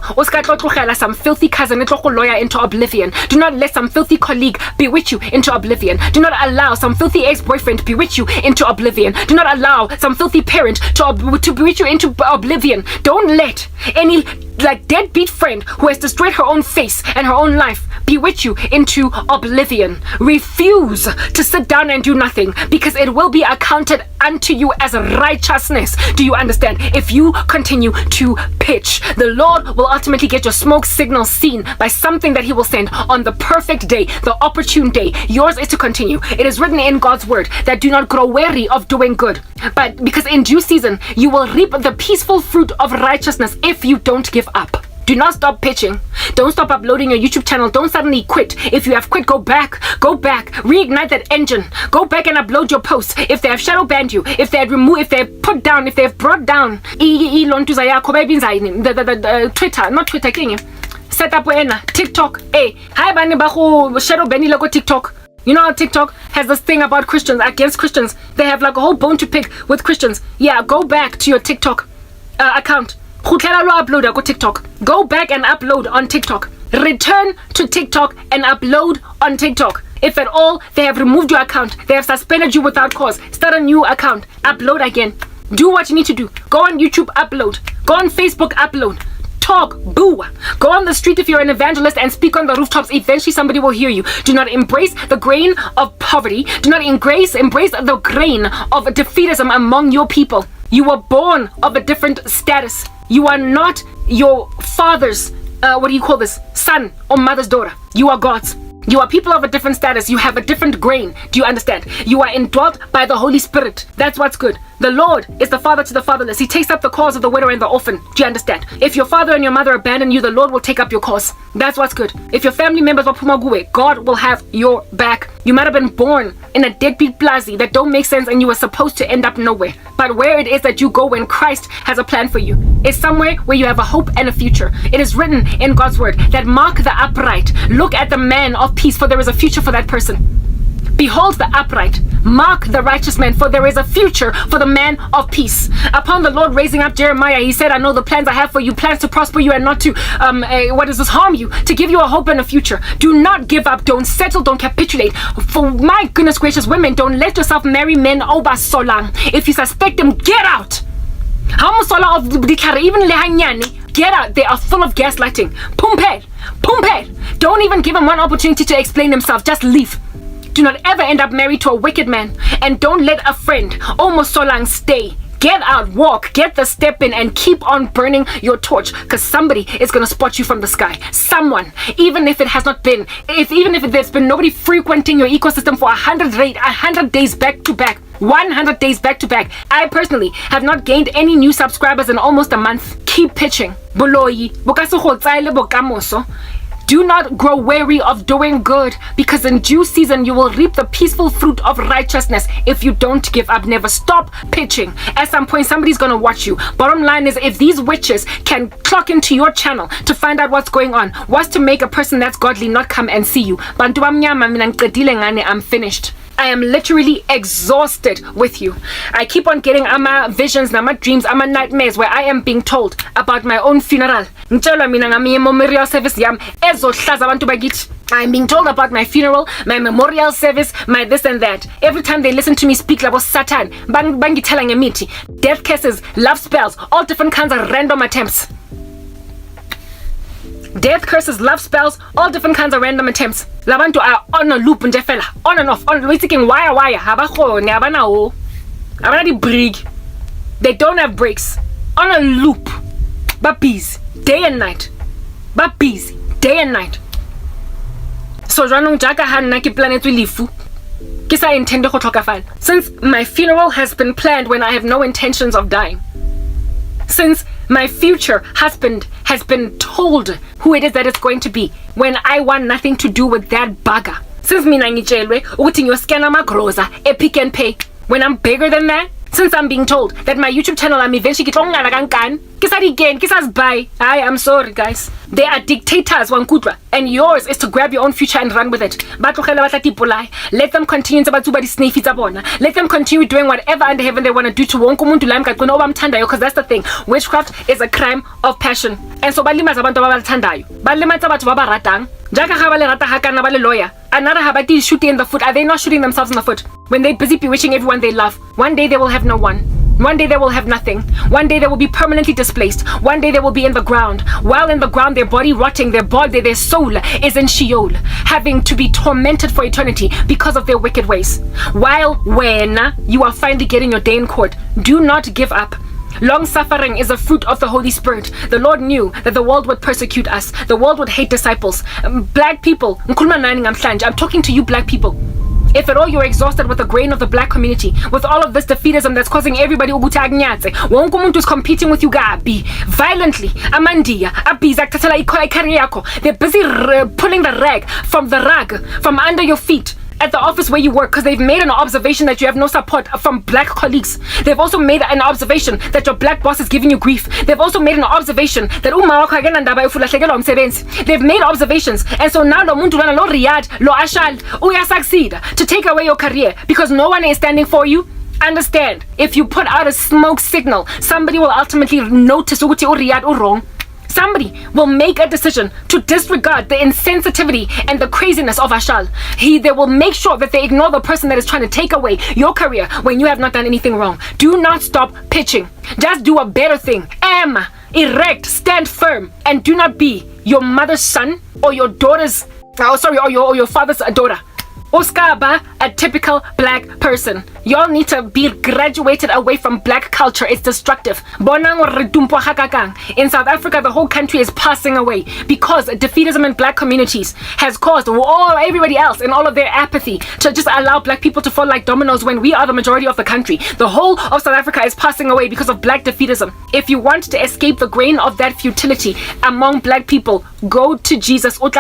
Some filthy cousin lawyer into oblivion. Do not let some filthy colleague bewitch you into oblivion. Do not allow some filthy ex-boyfriend bewitch you into oblivion. Do not allow some filthy parent to bewitch you into oblivion. Don't let any deadbeat friend who has destroyed her own face and her own life bewitch you into oblivion. Refuse to sit down and do nothing, because it will be accounted unto you as righteousness. Do you understand? If you continue to pitch, the Lord will ultimately get your smoke signal seen by something that he will send on the perfect day, the opportune day. Yours is to continue. It is written in God's word that do not grow weary of doing good, but because in due season you will reap the peaceful fruit of righteousness if you don't give up. Do not stop pitching. Don't stop uploading your YouTube channel. Don't suddenly quit. If you have quit, go back. Reignite that engine. Go back and upload your posts. If they have shadow banned you, if they have removed, if they have put down, if they have brought down the Twitter, not Twitter, set up TikTok. Hey, hi bani bahu shadow ban logo TikTok. You know how TikTok has this thing about Christians, against Christians. They have like a whole bone to pick with Christians. Yeah, go back to your TikTok account. Go TikTok. Go back and upload on TikTok. Return to TikTok and upload on TikTok. If at all they have removed your account, they have suspended you without cause, start a new account, upload again. Do what you need to do. Go on YouTube, upload. Go on Facebook, upload. Talk, boo. Go on the street if you're an evangelist and speak on the rooftops. Eventually somebody will hear you. Do not embrace the grain of poverty. Do not embrace the grain of defeatism among your people. You were born of a different status. You are not your father's son or mother's daughter. You are God's. You are people of a different status. You have a different grain. Do you understand? You are indwelt by the Holy Spirit. That's what's good. The Lord is the father to the fatherless. He takes up the cause of the widow and the orphan. Do you understand? If your father and your mother abandon you, the Lord will take up your cause. That's what's good. If your family members are pumaguwe, God will have your back. You might have been born in a deadbeat plaza that don't make sense and you were supposed to end up nowhere. But where it is that you go when Christ has a plan for you is somewhere where you have a hope and a future. It is written in God's word that mark the upright. Look at the man of peace, for there is a future for that person. Behold the upright, mark the righteous man, for there is a future for the man of peace. Upon the Lord raising up Jeremiah, he said, I know the plans I have for you, plans to prosper you and not to harm you, to give you a hope and a future. Do not give up, don't settle, don't capitulate. For my goodness gracious, women, don't let yourself marry men over so long. If you suspect them, get out. Even get out. They are full of gaslighting. Pumper. Don't even give them one opportunity to explain themselves. Just leave. Do not ever end up married to a wicked man. And don't let a friend almost so long stay. Get out, walk, get the step in, and keep on burning your torch, because somebody is going to spot you from the sky. Someone, even if it has not been, even if there's been nobody frequenting your ecosystem for 100 days back to back, 100 days back to back. I personally have not gained any new subscribers in almost a month. Keep pitching. Do not grow weary of doing good, because in due season you will reap the peaceful fruit of righteousness if you don't give up. Never stop pitching. At some point somebody's gonna watch you. Bottom line is, if these witches can clock into your channel to find out what's going on, what's to make a person that's godly not come and see you? I'm finished. I am literally exhausted with you. I keep on getting visions, dreams, nightmares where I am being told about my own funeral. I'm being told about my funeral, my memorial service, my this and that. Every time they listen to me speak like Satan, death cases, love spells, all different kinds of random attempts. Death curses, love spells, all different kinds of random attempts. Labantu are on a loop, on and off. We're thinking wire. They don't have breaks. On a loop. But busy. Day and night. So since my funeral has been planned when I have no intentions of dying, since my future husband has been told who it is that it's going to be when I want nothing to do with that bugger. Since mina ngitshelwe ukuthi ngiyoscanna amagroza ePick and Pay, when I'm bigger than that, since I'm being told that my YouTube channel I'm eventually kitlongala kankani, kisazibay. I'm sorry guys. They are dictators, wankutwa, and yours is to grab your own future and run with it. Let them continue to let them continue doing whatever under heaven they want to do to wonke umuntu la emgaqweni obamthandayo, because that's the thing. Witchcraft is a crime of passion. And so balimaza abantu ababathandayo, balimaza abantu babaratang. Jaka ga bale rata hakana bale lawyer. Another habati shooting in the foot. Are they not shooting themselves in the foot when they busy bewitching everyone they love? One day they will have no one. One day they will have nothing. One day they will be permanently displaced. One day they will be in the ground. While in the ground, their body rotting, their soul is in Sheol, having to be tormented for eternity because of their wicked ways. While when you are finally getting your day in court, do not give up. Long suffering is a fruit of the Holy Spirit. The Lord knew that the world would persecute us. The world would hate disciples. Black people, I'm talking to you black people. If at all you're exhausted with the grain of the black community, with all of this defeatism that's causing everybody ukuthi akunyatse, wonke umuntu is competing with you gabi violently. Amandia, abiza kuthathela career yakho. They're busy pulling the rag from under your feet at the office where you work, because they've made an observation that you have no support from black colleagues. They've also made an observation that your black boss is giving you grief. They've also made an observation that they've made observations, and so now lo muntu lona lo Riyadh lo Ashal uya succeed to take away your career because no one is standing for you. Understand, if you put out a smoke signal, somebody will ultimately notice ukuthi uRiyadh wrong. Somebody will make a decision to disregard the insensitivity and the craziness of Ashal. They will make sure that they ignore the person that is trying to take away your career when you have not done anything wrong. Do not stop pitching. Just do a better thing. Erect, stand firm, and do not be your mother's son or your daughter's, or your father's daughter. Oskaba, a typical black person. Y'all need to be graduated away from black culture. It's destructive. In South Africa, the whole country is passing away because defeatism in black communities has caused everybody else and all of their apathy to just allow black people to fall like dominoes when we are the majority of the country. The whole of South Africa is passing away because of black defeatism. If you want to escape the grain of that futility among black people, go to Jesus. The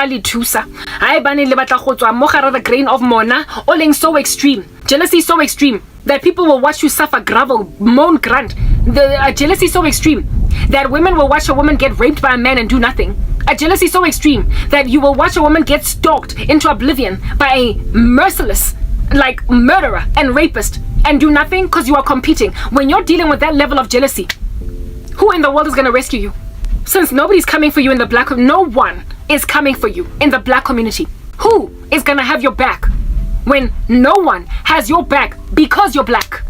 grain of Mona, Oling so extreme, jealousy so extreme that people will watch you suffer, grovel, moan, grunt. The jealousy so extreme that women will watch a woman get raped by a man and do nothing. A jealousy so extreme that you will watch a woman get stalked into oblivion by a merciless, like, murderer and rapist and do nothing because you are competing. When you're dealing with that level of jealousy, who in the world is going to rescue you? Since nobody's coming for you in the black, no one is coming for you in the black community. Who is gonna have your back when no one has your back because you're black?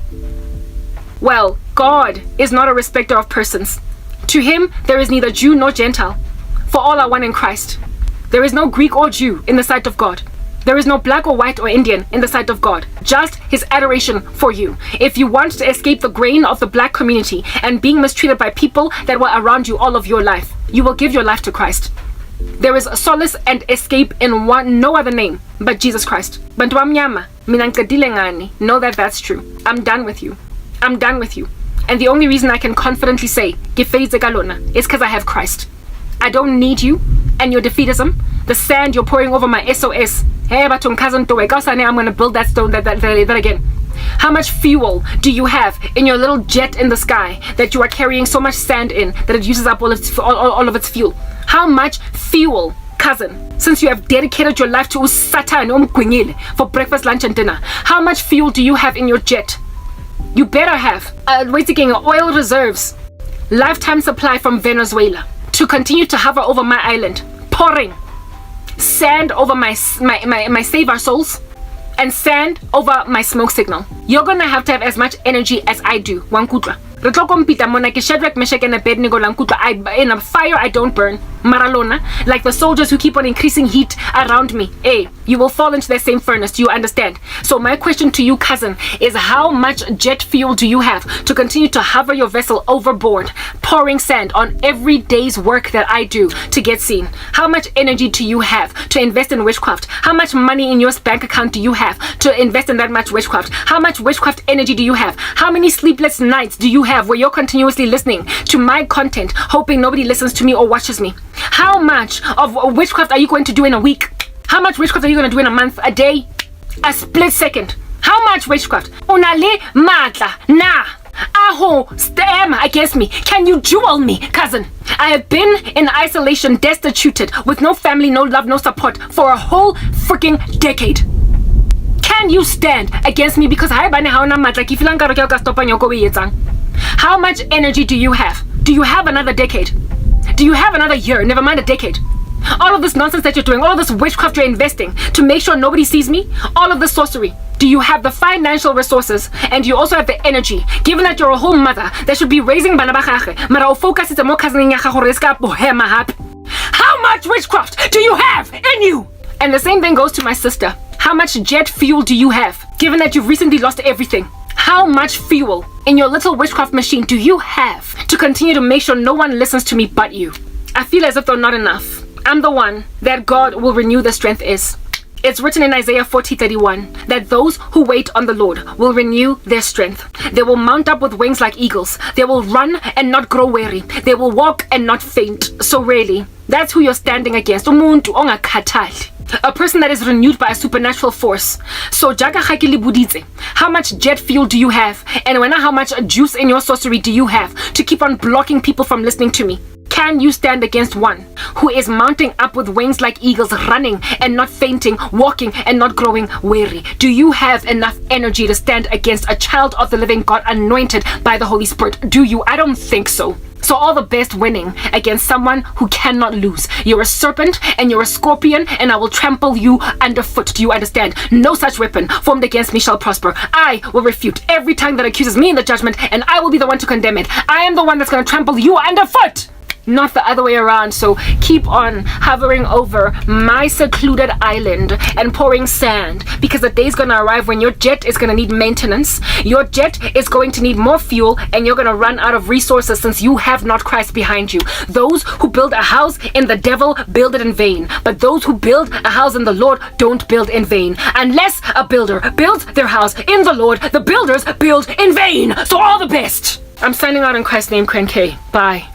Well, God is not a respecter of persons. To him, there is neither Jew nor Gentile, for all are one in Christ. There is no Greek or Jew in the sight of God. There is no black or white or Indian in the sight of God. Just his adoration for you. If you want to escape the grain of the black community and being mistreated by people that were around you all of your life, you will give your life to Christ. There is solace and escape in no other name but Jesus Christ. Bantu bamnyama, mina ngicedile ngani. Know that that's true. I'm done with you. I'm done with you. And the only reason I can confidently say ngifeyitse kalona is because I have Christ. I don't need you and your defeatism, the sand you're pouring over my SOS. Hey, but I'm going to build that stone that again. How much fuel do you have in your little jet in the sky that you are carrying so much sand in that it uses up all of its fuel? How much fuel, cousin, since you have dedicated your life to Satan for breakfast, lunch and dinner? How much fuel do you have in your jet? You better have oil reserves, lifetime supply from Venezuela to continue to hover over my island, pouring sand over my save our souls and sand over my smoke signal. You're gonna have to have as much energy as I do. Wankutla. Shadrach, Meshach, and Abednego. In a fire I don't burn. Maralona, like the soldiers who keep on increasing heat around me. You will fall into the same furnace. Do you understand? So my question to you, cousin, is how much jet fuel do you have to continue to hover your vessel overboard, pouring sand on every day's work that I do to get seen? How much energy do you have to invest in witchcraft? How much money in your bank account do you have to invest in that much witchcraft? How much witchcraft energy do you have? How many sleepless nights do you have where you're continuously listening to my content, hoping nobody listens to me or watches me? How much of witchcraft are you going to do in a week? How much witchcraft are you going to do in a month, a day, a split second? How much witchcraft? Unale matla na aho stem against me. Can you jewel me, cousin? I have been in isolation, destituted, with no family, no love, no support for a whole freaking decade. Can you stand against me? Because how much energy do you have? Do you have another decade? Do you have another year? Never mind a decade. All of this nonsense that you're doing, all of this witchcraft you're investing to make sure nobody sees me, all of this sorcery. Do you have the financial resources and do you also have the energy? Given that you're a whole mother that should be raising bana ba gagwe, mara o focus is mo cousin ya gago re ska bohema happy. How much witchcraft do you have in you? And the same thing goes to my sister. How much jet fuel do you have? Given that you've recently lost everything, how much fuel in your little witchcraft machine do you have to continue to make sure no one listens to me but you? I feel as if though not enough, I'm the one that God will renew the strength is. It's written in Isaiah 40:31 that those who wait on the Lord will renew their strength. They will mount up with wings like eagles. They will run and not grow weary. They will walk and not faint. So really, that's who you're standing against. Umuntu ongakhathali. A person that is renewed by a supernatural force. So jaga hakili buditse, how much jet fuel do you have? And when how much juice in your sorcery do you have to keep on blocking people from listening to me? Can you stand against one who is mounting up with wings like eagles, running and not fainting, walking and not growing weary? Do you have enough energy to stand against a child of the living God anointed by the Holy Spirit? Do you? I don't think so. So all the best winning against someone who cannot lose. You're a serpent and you're a scorpion, and I will trample you underfoot. Do you understand? No such weapon formed against me shall prosper. I will refute every tongue that accuses me in the judgment, and I will be the one to condemn it. I am the one that's going to trample you underfoot, not the other way around. So keep on hovering over my secluded island and pouring sand, because the day's gonna arrive when your jet is gonna need maintenance. Your jet is going to need more fuel, and you're gonna run out of resources since you have not Christ behind you. Those who build a house in the devil build it in vain, but those who build a house in the Lord don't build in vain. Unless a builder builds their house in the Lord, the builders build in vain. So all the best. I'm signing out in Christ's name, Kren K. Bye.